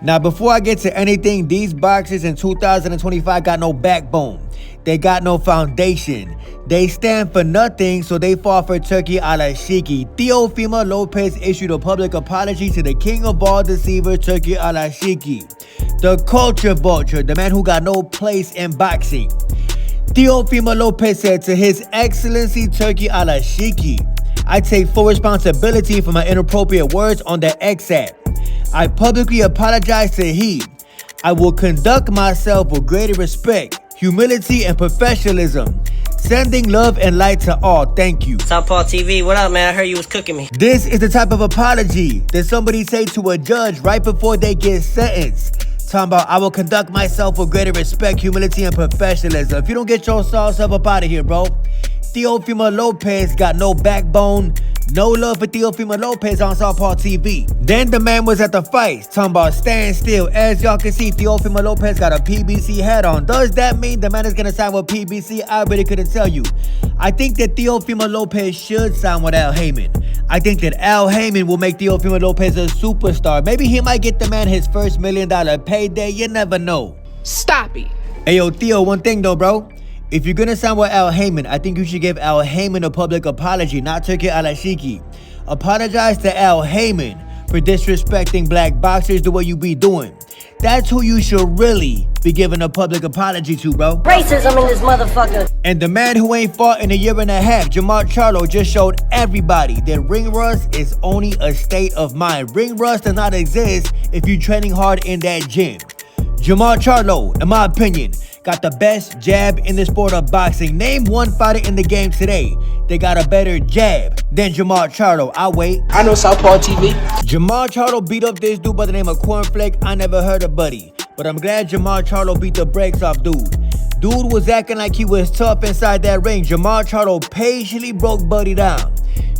Now, before I get to anything, these boxers in 2025 got no backbone. They got no foundation. They stand for nothing, so they fall for Turkey a la Shiki. Teofimo Lopez issued a public apology to the king of all deceivers, Turkey a la Shiki. The culture vulture, the man who got no place in boxing. Teofimo Lopez said to His Excellency Turkey a la Shiki, I take full responsibility for my inappropriate words on the X app. I publicly apologize to he. I will conduct myself with greater respect, humility, and professionalism. Sending love and light to all. Thank you. Southpaw TV, what up, man? I heard you was cooking me. This is the type of apology that somebody say to a judge right before they get sentenced. Talking about, I will conduct myself with greater respect, humility, and professionalism. If you don't get your sauce up out of here, bro. Teofimo Lopez got no backbone. No love for Teofimo Lopez on Southpaw TV. Then the man was at the fight, talking about stand still. As y'all can see, Teofimo Lopez got a PBC hat on. Does that mean the man is gonna sign with PBC? I really couldn't tell you. I think that Teofimo Lopez should sign with Al Heyman. I think that Al Heyman will make Teofimo Lopez a superstar. Maybe he might get the man his first $1 million payday. You never know. Stop it. Hey, yo, Theo, one thing though, bro. If you're gonna sign with Al Heyman, I think you should give Al Heyman a public apology, not Turkey a la Shiki. Apologize to Al Heyman for disrespecting black boxers the way you be doing. That's who you should really be giving a public apology to, bro. Racism in this motherfucker. And the man who ain't fought in a year and a half, Jermall Charlo, just showed everybody that ring rust is only a state of mind. Ring rust does not exist if you're training hard in that gym. Jermall Charlo, in my opinion, got the best jab in the sport of boxing. Name one fighter in the game today that got a better jab than Jermall Charlo. I'll wait. I know Southpaw TV. Jermall Charlo beat up this dude by the name of Cornflake. I never heard of Buddy, but I'm glad Jermall Charlo beat the brakes off dude. Dude was acting like he was tough inside that ring. Jermall Charlo patiently broke Buddy down.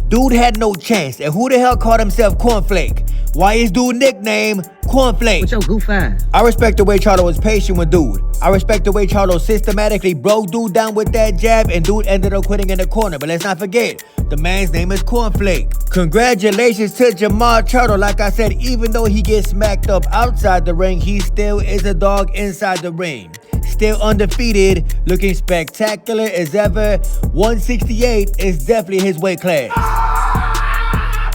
Dude had no chance. And who the hell called himself Cornflake? Why is dude nickname Cornflake? What's your goof ass? I respect the way Charlo was patient with dude. I respect the way Charlo systematically broke dude down with that jab, and dude ended up quitting in the corner. But let's not forget, the man's name is Cornflake. Congratulations to Jermall Charlo. Like I said, even though he gets smacked up outside the ring, he still is a dog inside the ring. Still undefeated, looking spectacular as ever. 168 is definitely his weight class.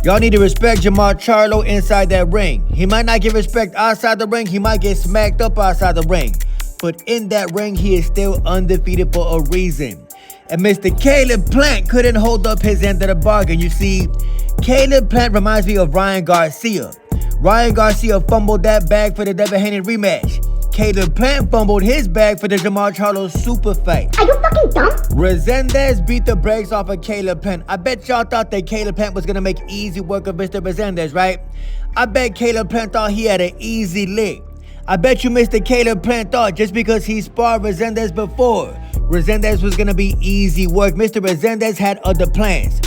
Y'all need to respect Jermall Charlo inside that ring. He might not get respect outside the ring. He might get smacked up outside the ring. But in that ring, he is still undefeated for a reason. And Mr. Caleb Plant couldn't hold up his end of the bargain. You see, Caleb Plant reminds me of Ryan Garcia. Ryan Garcia fumbled that bag for the Devin Haney rematch. Caleb Plant fumbled his bag for the Jermall Charlo super fight. Are you fucking dumb? Resendez beat the brakes off of Caleb Plant. I bet y'all thought that Caleb Plant was gonna make easy work of Mr. Resendez, right? I bet Caleb Plant thought he had an easy lick. I bet you Mr. Caleb Plant thought just because he sparred Resendez before, Resendez was gonna be easy work. Mr. Resendez had other plans.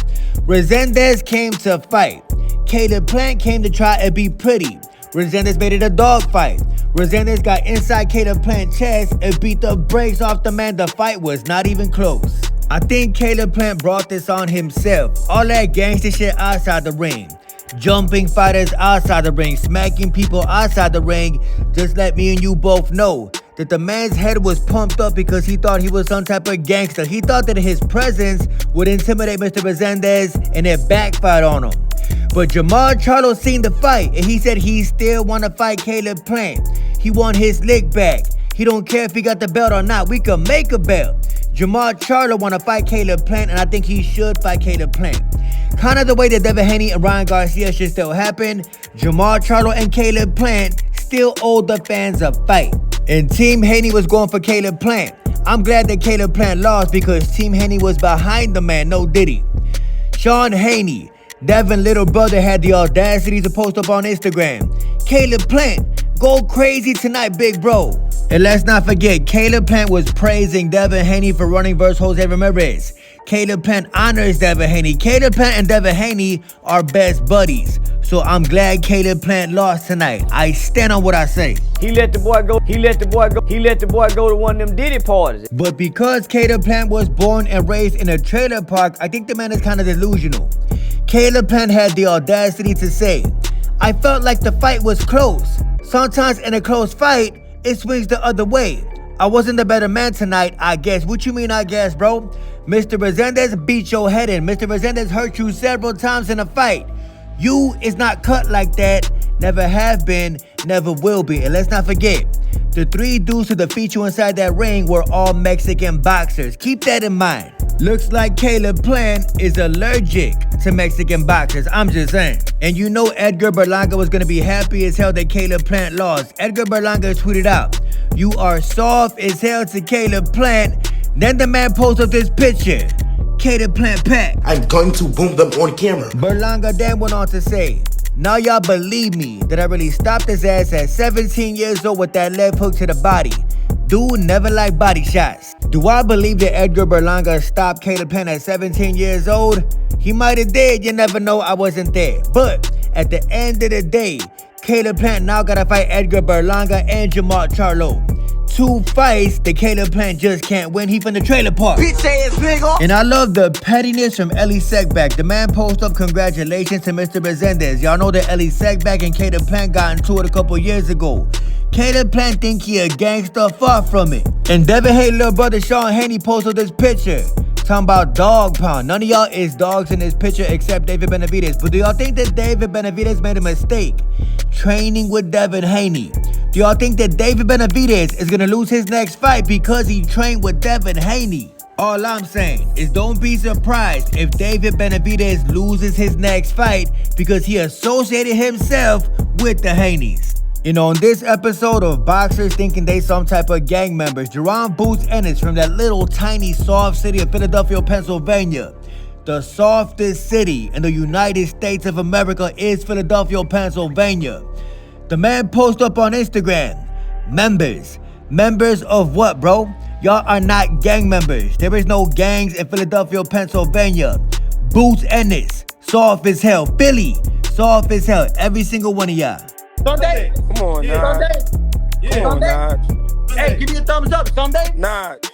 Resendez came to fight. Caleb Plant came to try and be pretty. Resendez made it a dog fight. Resendez got inside Caleb Plant's chest and beat the brakes off the man. The fight was not even close. I think Caleb Plant brought this on himself. All that gangster shit outside the ring. Jumping fighters outside the ring. Smacking people outside the ring. Just let me and you both know that the man's head was pumped up because he thought he was some type of gangster. He thought that his presence would intimidate Mr. Resendez, and it backfired on him. But Jermall Charlo seen the fight, and he said he still want to fight Caleb Plant. He want his lick back. He don't care if he got the belt or not. We can make a belt. Jermall Charlo want to fight Caleb Plant, and I think he should fight Caleb Plant. Kind of the way that Devin Haney and Ryan Garcia should still happen. Jermall Charlo and Caleb Plant still owe the fans a fight. And Team Haney was going for Caleb Plant. I'm glad that Caleb Plant lost because Team Haney was behind the man, no diddy. Sean Haney, Devin little brother, had the audacity to post up on Instagram. Caleb Plant, go crazy tonight, big bro. And let's not forget, Caleb Plant was praising Devin Haney for running versus Jose Ramirez. Caleb Plant honors Devin Haney. Caleb Plant and Devin Haney are best buddies. So I'm glad Caleb Plant lost tonight. I stand on what I say. He let the boy go. He let the boy go. He let the boy go to one of them Diddy parties. But because Caleb Plant was born and raised in a trailer park, I think the man is kind of delusional. Caleb Plant had the audacity to say, I felt like the fight was close. Sometimes in a close fight, it swings the other way. I wasn't the better man tonight, I guess. What you mean, I guess, bro? Mr. Resendez beat your head in. Mr. Resendez hurt you several times in a fight. You is not cut like that. Never have been, never will be. And let's not forget, the 3 dudes to defeat you inside that ring were all Mexican boxers. Keep that in mind. Looks like Caleb Plant is allergic to Mexican boxers. I'm just saying. And you know Edgar Berlanga was going to be happy as hell that Caleb Plant lost. Edgar Berlanga tweeted out, "You are soft as hell to Caleb Plant." Then the man posted up this picture. Caleb Plant pack. I'm going to boom them on camera. Berlanga then went on to say, "Now y'all believe me that I really stopped his ass at 17 years old with that left hook to the body. Dude never liked body shots." Do I believe that Edgar Berlanga stopped Caleb Plant at 17 years old? He might have did, you never know, I wasn't there. But at the end of the day, Caleb Plant now gotta fight Edgar Berlanga and Jermall Charlo. 2 fights that Caleb Plant just can't win. He from the trailer park. And I love the pettiness from Ellie Sekback. The man posted up congratulations to Mr. Resendez. Y'all know that Ellie Sekback and Caleb Plant got into it a couple years ago. Caleb Plant think he a gangster, far from it. And Devin Hayes' little brother Sean Haney posted this picture talking about dog pound. None of y'all is dogs in this picture except David Benavidez. But do y'all think that David Benavidez made a mistake training with Devin Haney? Do y'all think that David Benavidez is gonna lose his next fight because he trained with Devin Haney? All I'm saying is don't be surprised if David Benavidez loses his next fight because he associated himself with the Haneys. You know, in this episode of Boxers Thinking They Some Type of Gang Members, Jerron Boots Ennis from that little tiny soft city of Philadelphia, Pennsylvania. The softest city in the United States of America is Philadelphia, Pennsylvania. The man posted up on Instagram, members. Members of what, bro? Y'all are not gang members. There is no gangs in Philadelphia, Pennsylvania. Boots Ennis, soft as hell. Philly, soft as hell. Every single one of y'all. Sunday. Come on, Naj. Yeah. Come on, Naj. Hey, give me a thumbs up, Sunday. Naj.